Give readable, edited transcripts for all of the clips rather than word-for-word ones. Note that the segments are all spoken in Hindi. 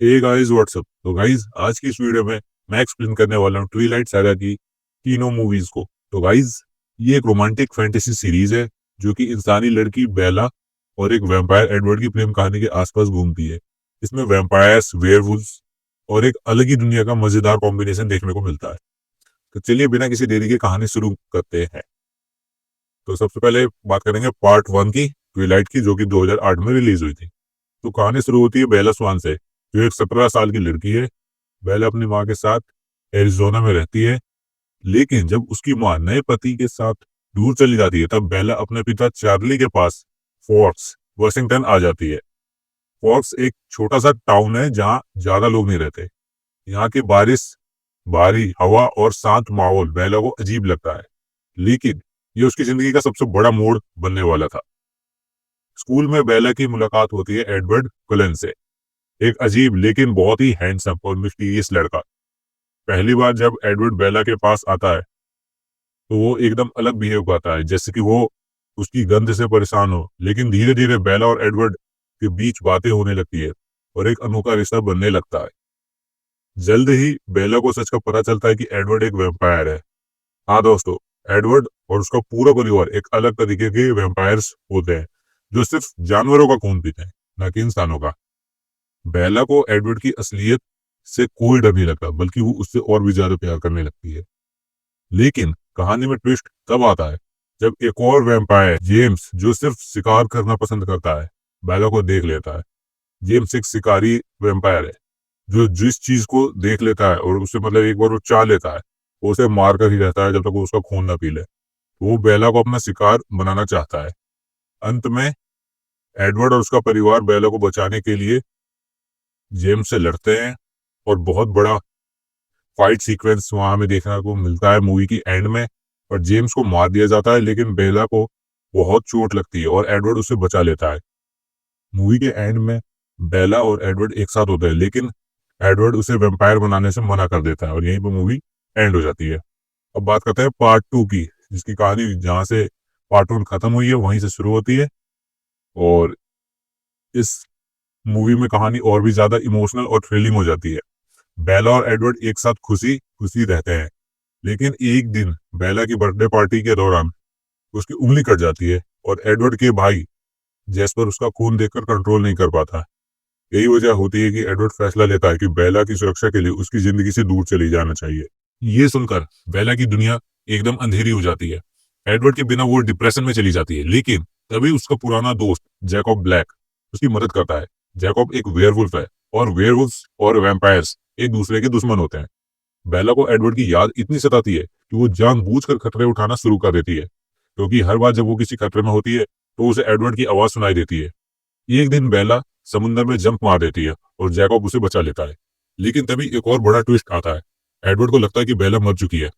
हे गाइस व्हाट्सअप। तो गाइस आज की इस वीडियो में मैं एक्सप्लेन करने वाला हूँ ट्विलाइट सागा की तीनों मूवीज को। तो गाइस ये एक रोमांटिक फैंटेसी सीरीज है जो कि इंसानी लड़की बेला और एक वैम्पायर एडवर्ड की प्रेम कहानी के आसपास घूमती है। इसमें वैम्पायर्स, वेयरवुल्व्स और एक अलग ही दुनिया का मजेदार कॉम्बिनेशन देखने को मिलता है। तो चलिए बिना किसी देरी के कहानी शुरू करते हैं। तो सबसे पहले बात करेंगे पार्ट 1 की, ट्विलाइट की, जो कि 2008 में रिलीज हुई थी। तो कहानी शुरू होती है बेला स्वान से, जो एक 17 साल की लड़की है। बेला अपनी माँ के साथ एरिजोना में रहती है, लेकिन जब उसकी माँ नए पति के साथ दूर चली जाती है तब बेला अपने पिता चार्ली के पास फॉर्क्स, वाशिंगटन आ जाती है। फॉर्क्स एक छोटा सा टाउन है जहाँ ज्यादा लोग नहीं रहते। यहाँ की बारिश, भारी हवा और शांत माहौल बेला को अजीब लगता है, लेकिन ये उसकी जिंदगी का सबसे बड़ा मोड़ बनने वाला था। स्कूल में बेला की मुलाकात होती है एडवर्ड कलन से, एक अजीब लेकिन बहुत ही हैंडसम और मिस्टीरियस लड़का। पहली बार जब एडवर्ड बेला के पास आता है तो वो एकदम अलग बिहेव करता है, जैसे कि वो उसकी गंध से परेशान हो। लेकिन धीरे धीरे बेला और एडवर्ड के बीच बातें होने लगती है और एक अनोखा रिश्ता बनने लगता है। जल्द ही बेला को सच का पता चलता है कि एडवर्ड एक वैम्पायर है। हाँ दोस्तों, एडवर्ड और उसका पूरा परिवार एक अलग तरीके के वैम्पायर्स होते हैं जो सिर्फ जानवरों का खून पीते हैं, न कि इंसानों का। बेला को एडवर्ड की असलियत से कोई डर नहीं लगता, बल्कि वो उससे और भी ज्यादा प्यार करने लगती है। लेकिन कहानी में ट्विस्ट तब आता है जब एक और वैम्पायर जेम्स, जो सिर्फ शिकार करना पसंद करता है, बेला को देख लेता है। जेम्स एक शिकारी वैम्पायर है जो जिस चीज को देख लेता है और उसे मतलब एक बार वो चाह लेता है, वो उसे मार कर ही रहता है जब तक वो उसका खून ना पी ले। वो बेला को अपना शिकार बनाना चाहता है। अंत में एडवर्ड और उसका परिवार बेला को बचाने के लिए जेम्स से लड़ते हैं और बहुत बड़ा फाइट सीक्वेंस वहां हमें देखने को मिलता है मूवी की एंड में। और जेम्स को मार दिया जाता है, लेकिन बेला को बहुत चोट लगती है और एडवर्ड उसे बचा लेता है। मूवी के एंड में बेला और एडवर्ड एक साथ होते हैं, लेकिन एडवर्ड उसे वेम्पायर बनाने से मना कर देता है और यहीं पर मूवी एंड हो जाती है। अब बात करते हैं पार्ट 2 की, जिसकी कहानी जहां से पार्ट 1 खत्म हुई है वहीं से शुरू होती है। और इस मूवी में कहानी और भी ज्यादा इमोशनल और थ्रिलिंग हो जाती है। बेला और एडवर्ड एक साथ खुशी खुशी रहते हैं, लेकिन एक दिन बेला की बर्थडे पार्टी के दौरान उसकी उंगली कट जाती है और एडवर्ड के भाई जैस्पर उसका खून देखकर कंट्रोल नहीं कर पाता। यही वजह होती है कि एडवर्ड फैसला लेता है कि बेला की सुरक्षा के लिए उसकी जिंदगी से दूर चली जाना चाहिए। ये सुनकर बेला की दुनिया एकदम अंधेरी हो जाती है। एडवर्ड के बिना वो डिप्रेशन में चली जाती है, लेकिन तभी उसका पुराना दोस्त जैकब ब्लैक उसकी मदद करता है। जैकब एक वेयरवुल्फ है और वेयरवुल्फ्स और वैम्पायर्स एक दूसरे के दुश्मन होते हैं। बेला को एडवर्ड की याद इतनी सताती है कि वो जानबूझकर खतरे उठाना शुरू कर देती है, क्योंकि हर बार जब वो किसी खतरे में होती है तो उसे एडवर्ड की आवाज सुनाई देती है। एक दिन बेला समुद्र में जंप मार देती है और जैकब उसे बचा लेता है। लेकिन तभी एक और बड़ा ट्विस्ट आता है। एडवर्ड को लगता है कि बेला मर चुकी है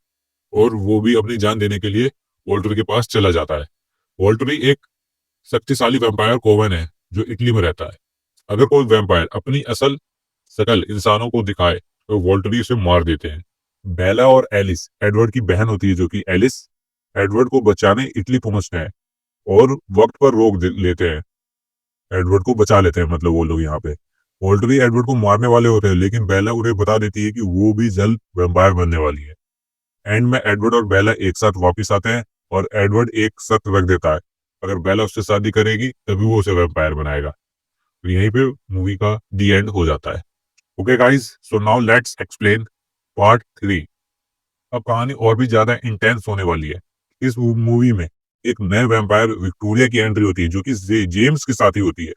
और वो भी अपनी जान देने के लिए वॉल्टरी के पास चला जाता है। वॉल्टरी एक शक्तिशाली वैम्पायर कोवन है जो इटली में रहता है। अगर कोई वैम्पायर अपनी असल शकल इंसानों को दिखाए तो वॉल्टरी उसे मार देते हैं। बेला और एलिस, एडवर्ड की बहन होती है जो कि एलिस, एडवर्ड को बचाने इटली पहुंचते हैं और वक्त पर लेते हैं। एडवर्ड को बचा लेते हैं, मतलब वो लोग यहाँ पे। वॉल्टरी एडवर्ड को मारने वाले होते हैं, लेकिन बेला उन्हें बता देती है कि वो भी जल्द वैम्पायर बनने वाली है। एंड में एडवर्ड और बेला एक साथ वापस आते हैं और एडवर्ड एक शर्त रख देता है, अगर बेला उससे शादी करेगी तभी वो उसे वैम्पायर बनाएगा। तो यहीं पे मूवी का दी एंड हो जाता है। Okay guys, so now let's explain part 3। अब कहानी और भी ज्यादा इंटेंस होने वाली है। इस मूवी में एक नए वैम्पायर विक्टोरिया की एंट्री होती है, जो कि जेम्स के साथ ही होती है।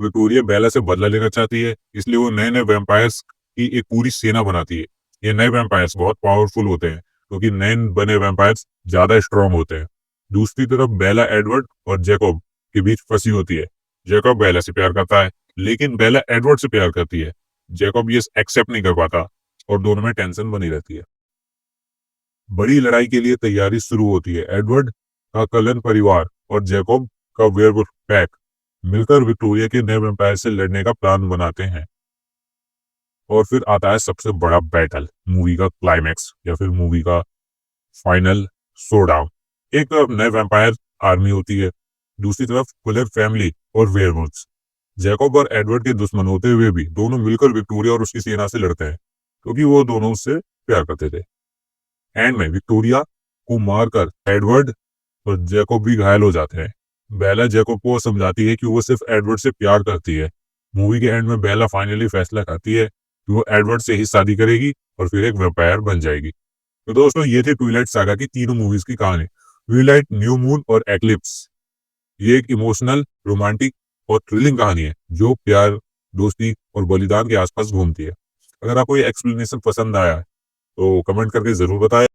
विक्टोरिया बेला से बदला लेना चाहती है, इसलिए वो नए नए वैम्पायर्स की एक पूरी सेना बनाती है। ये नए वैम्पायर्स बहुत पावरफुल होते हैं, क्योंकि नए बने वैम्पायर्स ज्यादा स्ट्रांग होते हैं। दूसरी तरफ बेला एडवर्ड और जैकब के बीच फंसी होती है। जैकब बेला से प्यार करता है, लेकिन बेला एडवर्ड से प्यार करती है। जैकब ये एक्सेप्ट नहीं कर पाता और दोनों में टेंशन बनी रहती है। बड़ी लड़ाई के लिए तैयारी शुरू होती है। एडवर्ड का कलन परिवार और जैकब का वेयरवुल्फ पैक मिलकर विक्टोरिया के नए वैम्पायर से लड़ने का प्लान बनाते हैं। और फिर आता है सबसे बड़ा बैटल, मूवी का क्लाइमैक्स या फिर मूवी का फाइनल शोडाउन। एक तरफ नए वैम्पायर आर्मी होती है, दूसरी तरफ फुलर फैमिली और वेयरवुल्व्स। जैकब और एडवर्ड के दुश्मन होते हुए भी दोनों मिलकर विक्टोरिया और उसकी सेना से लड़ते हैं, क्योंकि वो दोनों उससे प्यार करते थे। एंड में विक्टोरिया को मारकर एडवर्ड और जैकब भी घायल हो जाते हैं। बेला जैकब को समझाती है कि वो सिर्फ एडवर्ड से प्यार करती है। मूवी के एंड में बेला फाइनली फैसला करती है कि वो एडवर्ड से ही शादी करेगी और फिर एक वेम्पायर बन जाएगी। तो दोस्तों, ये थी ट्विलाइट सागा की तीनों मूवीज की कहानी, ट्विलाइट, न्यू मून और एक्लिप्स। ये एक इमोशनल, रोमांटिक और थ्रिलिंग कहानी है जो प्यार, दोस्ती और बलिदान के आसपास घूमती है। अगर आपको ये एक्सप्लेनेशन पसंद आया है तो कमेंट करके जरूर बताएं।